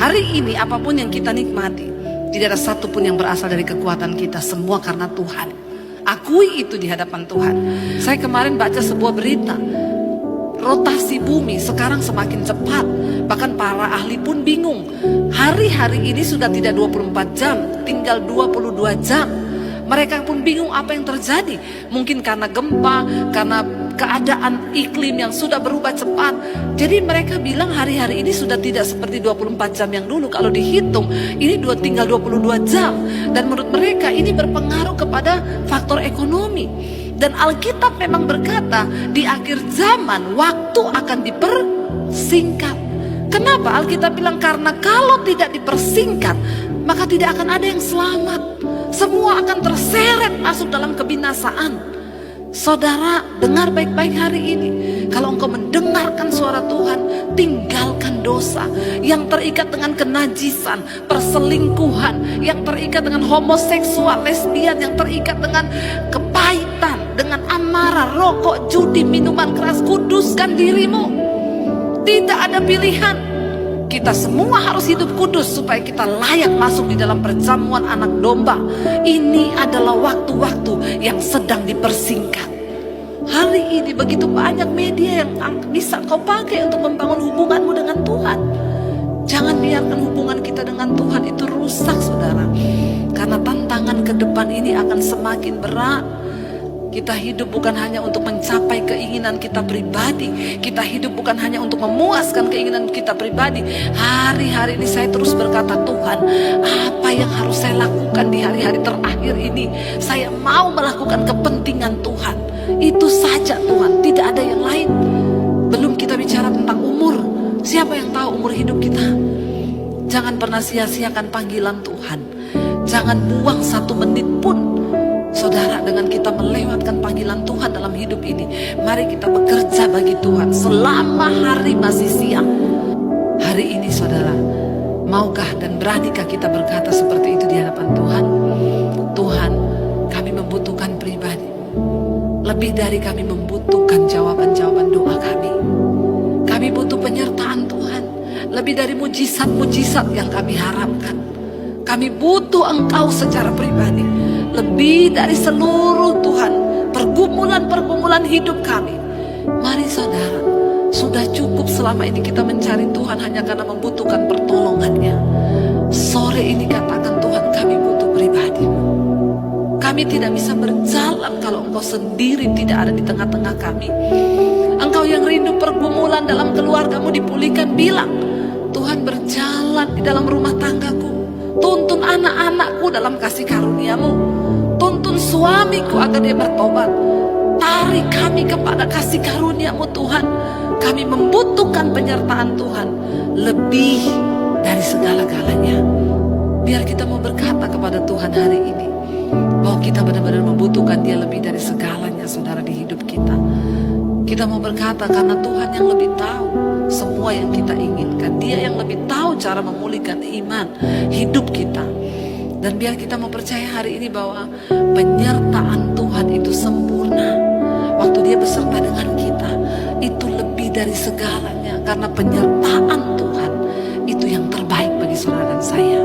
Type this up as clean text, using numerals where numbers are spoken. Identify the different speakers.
Speaker 1: Hari ini apapun yang kita nikmati, tidak ada satupun yang berasal dari kekuatan kita, semua karena Tuhan. Akui itu di hadapan Tuhan. Saya kemarin baca sebuah berita, rotasi bumi sekarang semakin cepat. Bahkan para ahli pun bingung. Hari-hari ini sudah tidak 24 jam, tinggal 22 jam. Mereka pun bingung apa yang terjadi. Mungkin karena gempa, karena keadaan iklim yang sudah berubah cepat. Jadi mereka bilang hari-hari ini sudah tidak seperti 24 jam yang dulu. Kalau dihitung, ini tinggal 22 jam. Dan menurut mereka ini berpengaruh kepada faktor ekonomi. Dan Alkitab memang berkata, di akhir zaman waktu akan dipersingkat. Kenapa Alkitab bilang? Karena kalau tidak dipersingkat, maka tidak akan ada yang selamat. Semua akan terseret masuk dalam kebinasaan. Saudara, dengar baik-baik hari ini. Kalau engkau mendengarkan suara Tuhan, tinggalkan dosa yang terikat dengan kenajisan, perselingkuhan, yang terikat dengan homoseksual, lesbian, yang terikat dengan kepahitan, dengan amarah, rokok, judi, minuman keras. Kuduskan dirimu. Tidak ada pilihan. Kita semua harus hidup kudus supaya kita layak masuk di dalam perjamuan anak domba. Ini adalah waktu-waktu yang sedang dipersingkat. Hari ini begitu banyak media yang bisa kau pakai untuk membangun hubunganmu dengan Tuhan. Jangan biarkan hubungan kita dengan Tuhan itu rusak, saudara. Karena tantangan ke depan ini akan semakin berat. Kita hidup bukan hanya untuk mencapai keinginan kita pribadi. Kita hidup bukan hanya untuk memuaskan keinginan kita pribadi. Hari-hari ini saya terus berkata, Tuhan, apa yang harus saya lakukan di hari-hari terakhir ini? Saya mau melakukan kepentingan Tuhan. Itu saja Tuhan, tidak ada yang lain. Belum kita bicara tentang umur. Siapa yang tahu umur hidup kita? Jangan pernah sia-siakan panggilan Tuhan. Jangan buang 1 menit pun, saudara, dengan kita melewatkan panggilan Tuhan dalam hidup ini. Mari kita bekerja bagi Tuhan selama hari masih siang. Hari ini, saudara, maukah dan beranikah kita berkata seperti itu di hadapan Tuhan? Tuhan, kami membutuhkan pribadi. Lebih dari kami membutuhkan jawaban-jawaban doa kami. Kami butuh penyertaan Tuhan. Lebih dari mujizat-mujizat yang kami harapkan. Kami butuh Engkau secara pribadi. Lebih dari seluruh Tuhan pergumulan-pergumulan hidup kami. Mari saudara, sudah cukup selama ini kita mencari Tuhan hanya karena membutuhkan pertolongannya. Sore ini katakan, Tuhan, kami butuh pribadi. Kami tidak bisa berjalan kalau Engkau sendiri tidak ada di tengah-tengah kami. Engkau yang rindu pergumulan dalam keluargamu dipulihkan, bilang, Tuhan, berjalan di dalam rumah tanggaku. Tuntun anak-anakku dalam kasih karunia-Mu. Tuntun suamiku agar dia bertobat. Tarik kami kepada kasih karunia-Mu, Tuhan. Kami membutuhkan penyertaan Tuhan lebih dari segala-galanya. Biar kita mau berkata kepada Tuhan hari ini bahwa kita benar-benar membutuhkan Dia lebih dari segalanya, saudara, di hidup kita. Kita mau berkata karena Tuhan yang lebih tahu semua yang kita inginkan. Dia yang lebih tahu cara memulihkan iman hidup kita. Dan biar kita mau percaya hari ini bahwa penyertaan Tuhan itu sempurna. Waktu Dia beserta dengan kita, itu lebih dari segalanya. Karena penyertaan Tuhan itu yang terbaik bagi saudara dan saya.